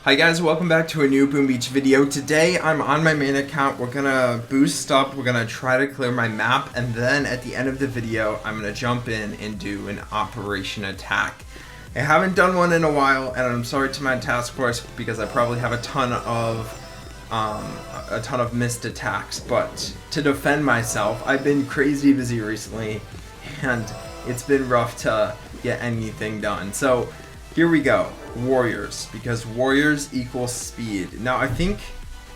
Hi guys, welcome back to a new Boom Beach video. Today I'm on my main account. We're gonna boost up, we're gonna try to clear my map, and then at the end of the video I'm gonna jump in and do an operation attack. I haven't done one in a while, and I'm sorry to my task force because I probably have a ton of missed attacks, but to defend myself, I've been crazy busy recently and it's been rough to get anything done. So here we go. Warriors, because warriors equals speed. Now I think,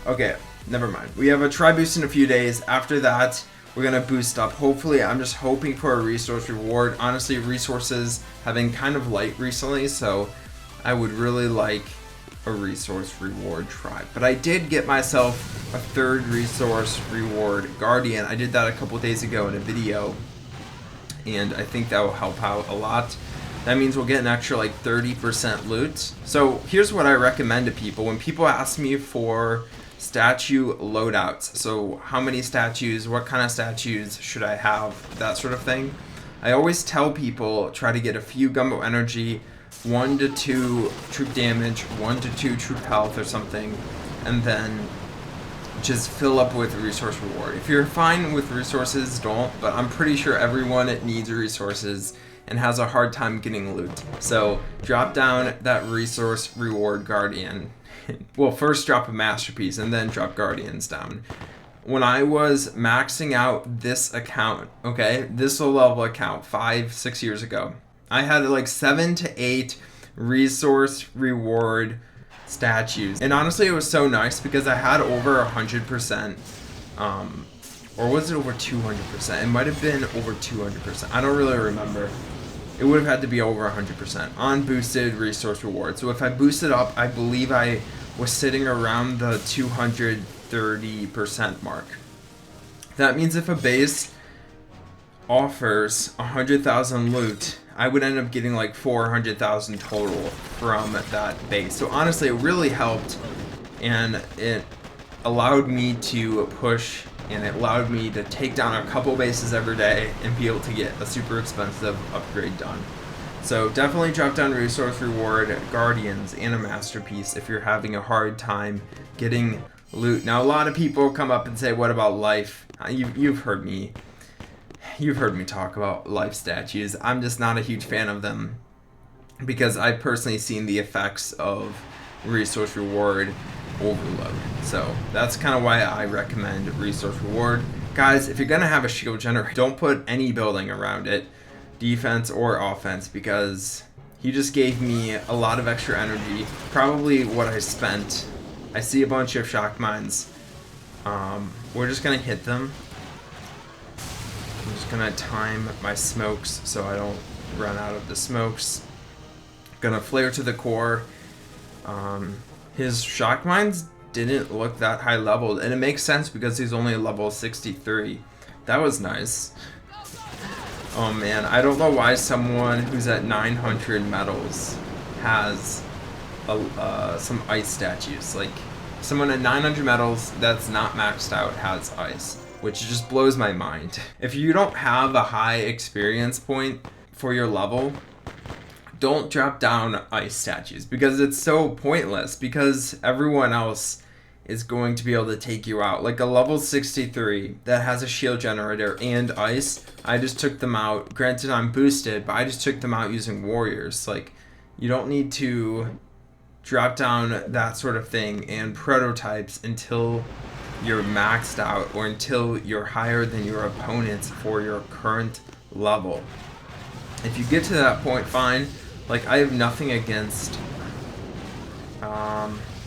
okay, never mind. We have a try boost in a few days. After that, we're gonna boost up. Hopefully, I'm just hoping for a resource reward. Honestly, resources have been kind of light recently, so I would really like a resource reward try. But I did get myself a third resource reward guardian. I did that a couple days ago in a video, and I think that will help out a lot. That means we'll get an extra like 30% loot. So here's what I recommend to people. When people ask me for statue loadouts, so how many statues, what kind of statues should I have, that sort of thing, I always tell people try to get a few gumbo energy, 1 to 2 troop damage, 1 to 2 troop health or something, and then just fill up with resource reward. If you're fine with resources, don't, but I'm pretty sure everyone needs resources and has a hard time getting loot. So drop down that resource reward guardian. Well, first drop a masterpiece and then drop guardians down. When I was maxing out this account, okay, this low level account 5-6 years ago, I had like 7 to 8 resource reward statues. And honestly, it was so nice because I had over 100%, or was it over 200%? It might have been over 200%. I don't really remember. It would have had to be over 100% on boosted resource reward. So if I boosted up, I believe I was sitting around the 230% mark. That means if a base offers 100,000 loot, I would end up getting like 400,000 total from that base. So honestly, it really helped, and it allowed me to push, and it allowed me to take down a couple bases every day and be able to get a super expensive upgrade done. So definitely drop down resource reward, guardians, and a masterpiece if you're having a hard time getting loot. Now a lot of people come up and say, what about life? You've heard me talk about life statues. I'm just not a huge fan of them because I've personally seen the effects of resource reward overload. So that's kind of why I recommend resource reward. Guys, if you're gonna have a shield generator, don't put any building around it, defense or offense, because he just gave me a lot of extra energy, probably what I spent. I see a bunch of shock mines. We're just gonna hit them. I'm just gonna time my smokes so I don't run out of the smokes. Gonna flare to the core. His shock mines didn't look that high leveled, and it makes sense because he's only level 63. That was nice. Oh man, I don't know why someone who's at 900 medals has some ice statues. Like, someone at 900 medals that's not maxed out has ice, which just blows my mind. If you don't have a high experience point for your level, don't drop down ice statues because it's so pointless, because everyone else is going to be able to take you out. Like a level 63 that has a shield generator and ice, I just took them out. Granted, I'm boosted, but I just took them out using warriors. Like, you don't need to drop down that sort of thing and prototypes until you're maxed out or until you're higher than your opponents for your current level. If you get to that point, fine. Like, I have nothing against,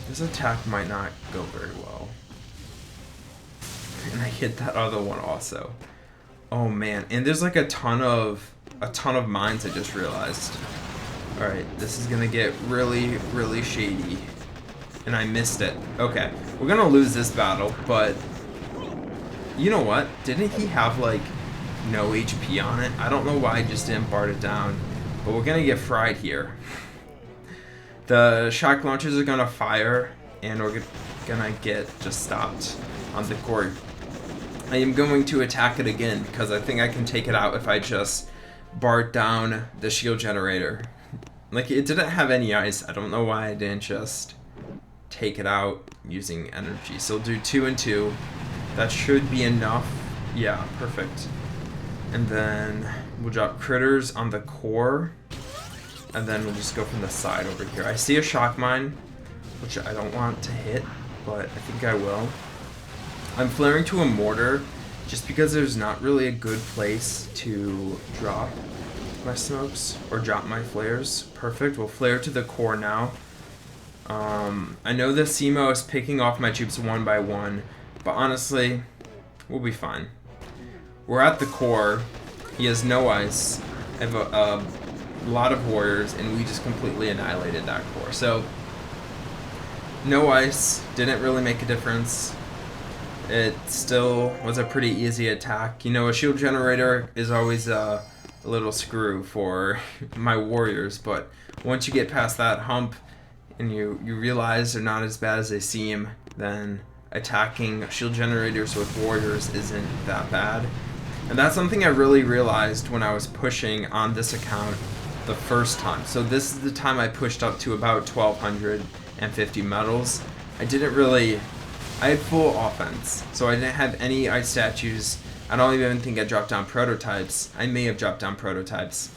this attack might not go very well. And I hit that other one also. Oh man, and there's like a ton of mines, I just realized. Alright, this is gonna get really, really shady. And I missed it. Okay, we're gonna lose this battle, but you know what? Didn't he have like no HP on it? I don't know why I just didn't bar it down. But we're gonna get fried here. The shock launchers are gonna fire, and we're gonna get just stopped on the court. I am going to attack it again because I think I can take it out if I just bar down the shield generator. Like, it didn't have any ice. I don't know why I didn't just take it out using energy. So we'll do 2 and 2. That should be enough. Yeah, perfect. And then we'll drop critters on the core. And then we'll just go from the side over here. I see a shock mine, which I don't want to hit, but I think I will. I'm flaring to a mortar just because there's not really a good place to drop my smokes or drop my flares. Perfect. We'll flare to the core now. I know the CMO is picking off my troops one by one, but honestly, we'll be fine. We're at the core. He has no ice. I have a lot of warriors, and we just completely annihilated that core. So, no ice. Didn't really make a difference. It still was a pretty easy attack. You know, a shield generator is always a little screw for my warriors, but once you get past that hump and you realize they're not as bad as they seem, then attacking shield generators with warriors isn't that bad. And that's something I really realized when I was pushing on this account the first time. So this is the time I pushed up to about 1,250 medals. I had full offense, so I didn't have any ice statues. I don't even think I dropped down prototypes. I may have dropped down prototypes.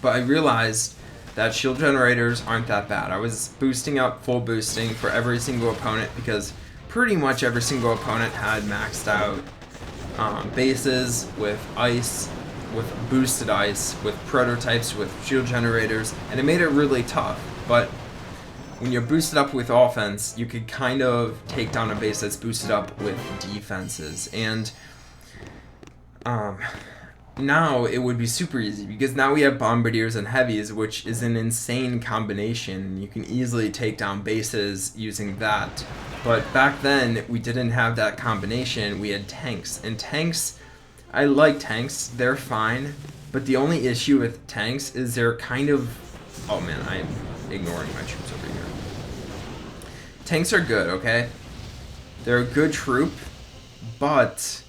But I realized that shield generators aren't that bad. I was boosting up, full boosting for every single opponent because pretty much every single opponent had maxed out bases with ice, with boosted ice, with prototypes, with shield generators, and it made it really tough. But when you're boosted up with offense, you could kind of take down a base that's boosted up with defenses. And now it would be super easy because now we have bombardiers and heavies, which is an insane combination. You can easily take down bases using that. But back then, we didn't have that combination. We had tanks. And tanks, I like tanks. They're fine. But the only issue with tanks is they're kind of... Oh man, I'm ignoring my troops over here. Tanks are good, okay? They're a good troop, but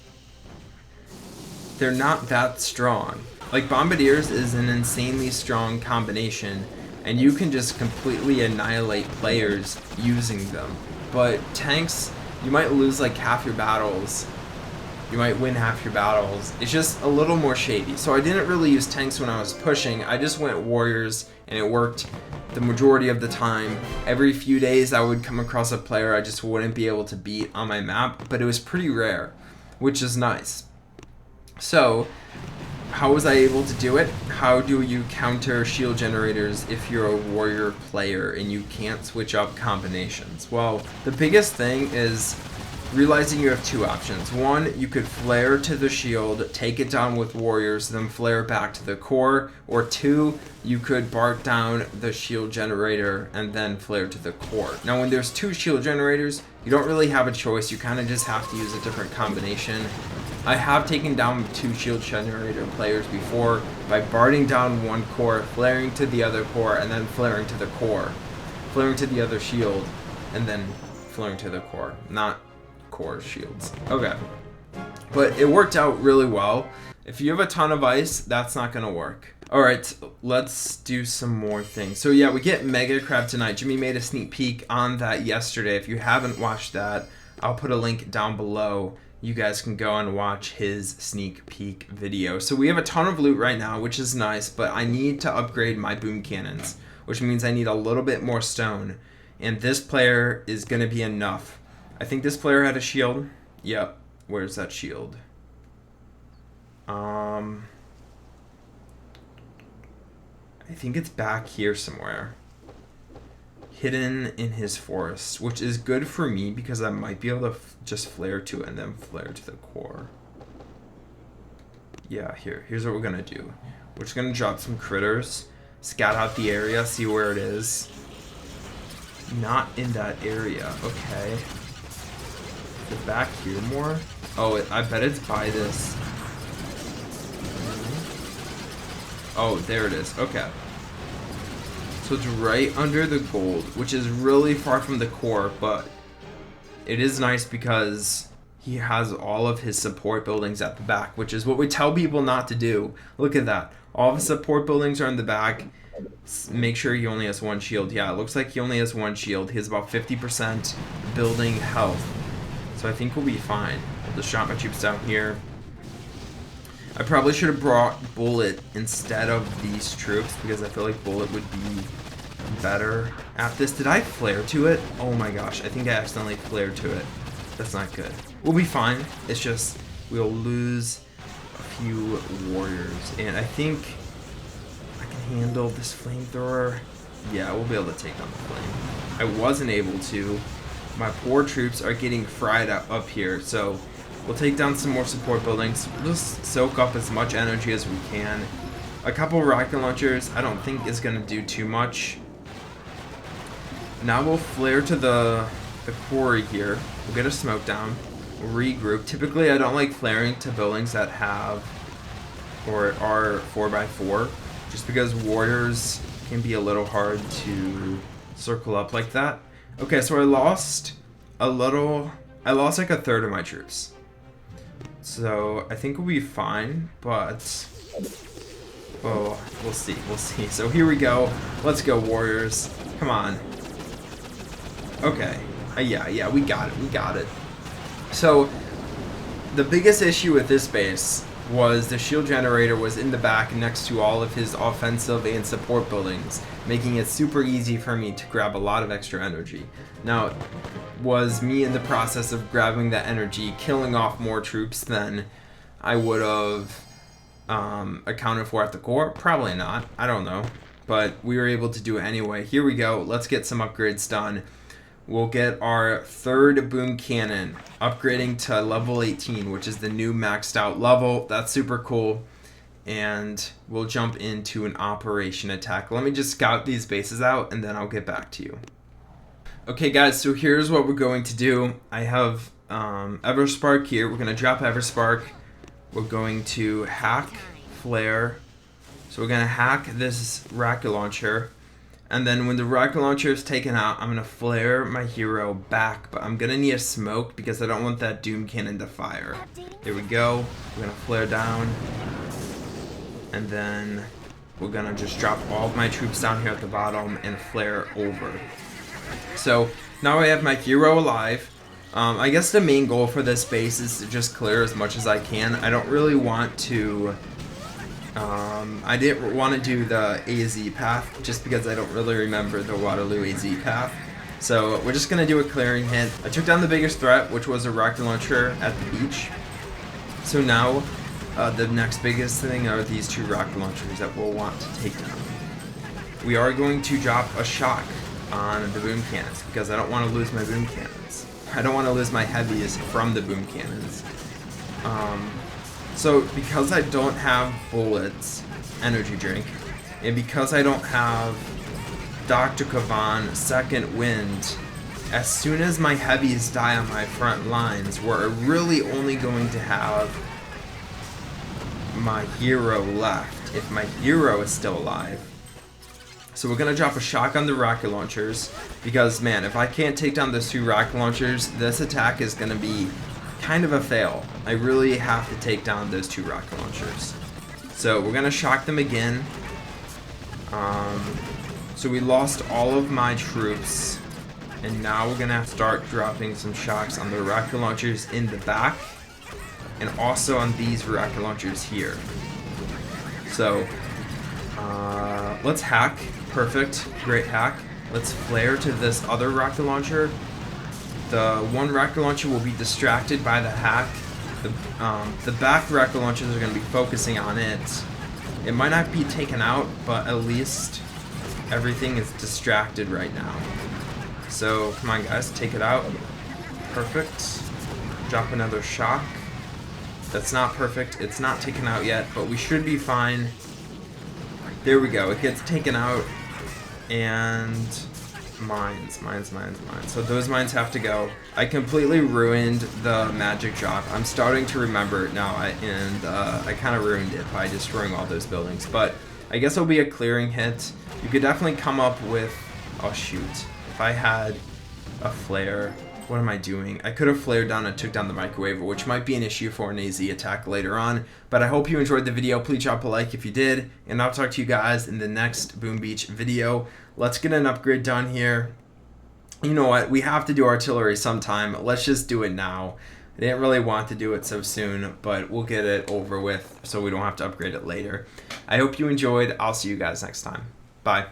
they're not that strong. Like, Bombardiers is an insanely strong combination, and you can just completely annihilate players using them. But tanks, you might lose like half your battles. You might win half your battles. It's just a little more shady. So I didn't really use tanks when I was pushing. I just went warriors, and it worked the majority of the time. Every few days I would come across a player I just wouldn't be able to beat on my map, but it was pretty rare, which is nice. So, how was I able to do it? How do you counter shield generators if you're a warrior player and you can't switch up combinations? Well, the biggest thing is realizing you have two options. One, you could flare to the shield, take it down with warriors, then flare back to the core. Or two, you could bark down the shield generator and then flare to the core. Now, when there's two shield generators, you don't really have a choice. You kind of just have to use a different combination. I have taken down two shield generator players before by barting down one core, flaring to the other core, and then flaring to the core. Flaring to the other shield, and then flaring to the core. Not core shields. Okay. But it worked out really well. If you have a ton of ice, that's not going to work. Alright, let's do some more things. So yeah, we get Mega Crab tonight. Jimmy made a sneak peek on that yesterday. If you haven't watched that, I'll put a link down below. You guys can go and watch his sneak peek video. So we have a ton of loot right now, which is nice, but I need to upgrade my boom cannons, which means I need a little bit more stone. And this player is going to be enough. I think this player had a shield. Yep. Where's that shield? I think it's back here somewhere. Hidden in his forest, which is good for me because I might be able to just flare to it and then flare to the core. Yeah, here's what we're going to do. We're just going to drop some critters, scout out the area, see where it is. Not in that area. Okay. Is it back here more? Oh, I bet it's by this. Oh, there it is. Okay. So it's right under the gold, which is really far from the core, but it is nice because he has all of his support buildings at the back, which is what we tell people not to do. Look at that. All of the support buildings are in the back. make sure he only has one shield. Yeah, it looks like he only has one shield. He has about 50% building health. So I think we'll be fine. I'll just shot my troops down here. I probably should have brought Bullet instead of these troops because I feel like Bullet would be better at this. Did I flare to it? Oh my gosh, I think I accidentally flared to it. That's not good. We'll be fine. It's just we'll lose a few warriors. And I think I can handle this flamethrower. Yeah, we'll be able to take down the flame. I wasn't able to. My poor troops are getting fried up here, so we'll take down some more support buildings. We'll just soak up as much energy as we can. A couple rocket launchers I don't think is going to do too much. Now we'll flare to the quarry here. We'll get a smoke down. We'll regroup. Typically I don't like flaring to buildings that have or are 4x4 just because warriors can be a little hard to circle up like that. Okay, so I lost like a third of my troops. So I think we'll be fine, but oh, we'll see. So here we go. Let's go, warriors. Come on. Okay. Yeah, we got it. So the biggest issue with this base was the shield generator was in the back next to all of his offensive and support buildings, making it super easy for me to grab a lot of extra energy. Now, was me in the process of grabbing that energy killing off more troops than I would have accounted for at the core? Probably not. I don't know. But we were able to do it anyway. Here we go. Let's get some upgrades done. We'll get our third boom cannon, upgrading to level 18, which is the new maxed out level. That's super cool. And we'll jump into an operation attack. Let me just scout these bases out and then I'll get back to you. Okay guys, so here's what we're going to do. I have Everspark here. We're going to drop Everspark. We're going to hack Flare. So we're going to hack this rocket launcher. And then when the rocket launcher is taken out, I'm going to flare my hero back. But I'm going to need a smoke because I don't want that doom cannon to fire. There we go. We're going to flare down. And then we're going to just drop all of my troops down here at the bottom and flare over. So now I have my hero alive. I guess the main goal for this base is to just clear as much as I can. I don't really want to... I didn't want to do the AZ path just because I don't really remember the Waterloo AZ path. So we're just going to do a clearing hit. I took down the biggest threat, which was a rocket launcher at the beach. So now the next biggest thing are these two rocket launchers that we'll want to take down. We are going to drop a shock on the boom cannons because I don't want to lose my boom cannons. I don't want to lose my heavies from the boom cannons. So because I don't have bullets, energy drink, and because I don't have Dr. Kavan, second wind, as soon as my heavies die on my front lines, we're really only going to have my hero left if my hero is still alive. So we're going to drop a shock on the rocket launchers because, man, if I can't take down those two rocket launchers, this attack is going to be kind of a fail. I really have to take down those two rocket launchers. So we're going to shock them again. So we lost all of my troops. And now we're going to have to start dropping some shocks on the rocket launchers in the back. And also on these rocket launchers here. So let's hack. Perfect. Great hack. Let's flare to this other rocket launcher. The one rocket launcher will be distracted by the hack. The back rocket launchers are going to be focusing on it. It might not be taken out, but at least everything is distracted right now. So come on guys, take it out. Perfect. Drop another shock. That's not perfect. It's not taken out yet, but we should be fine. There we go. It gets taken out. And mines. So those mines have to go. I completely ruined the magic drop. I'm starting to remember it now, I kind of ruined it by destroying all those buildings. But I guess it'll be a clearing hit. You could definitely come up with... Oh shoot. If I had a flare... What am I doing? I could have flared down and took down the microwave, which might be an issue for an AZ attack later on. But I hope you enjoyed the video. Please drop a like if you did. And I'll talk to you guys in the next Boom Beach video. Let's get an upgrade done here. You know what? We have to do artillery sometime. Let's just do it now. I didn't really want to do it so soon, but we'll get it over with so we don't have to upgrade it later. I hope you enjoyed. I'll see you guys next time. Bye.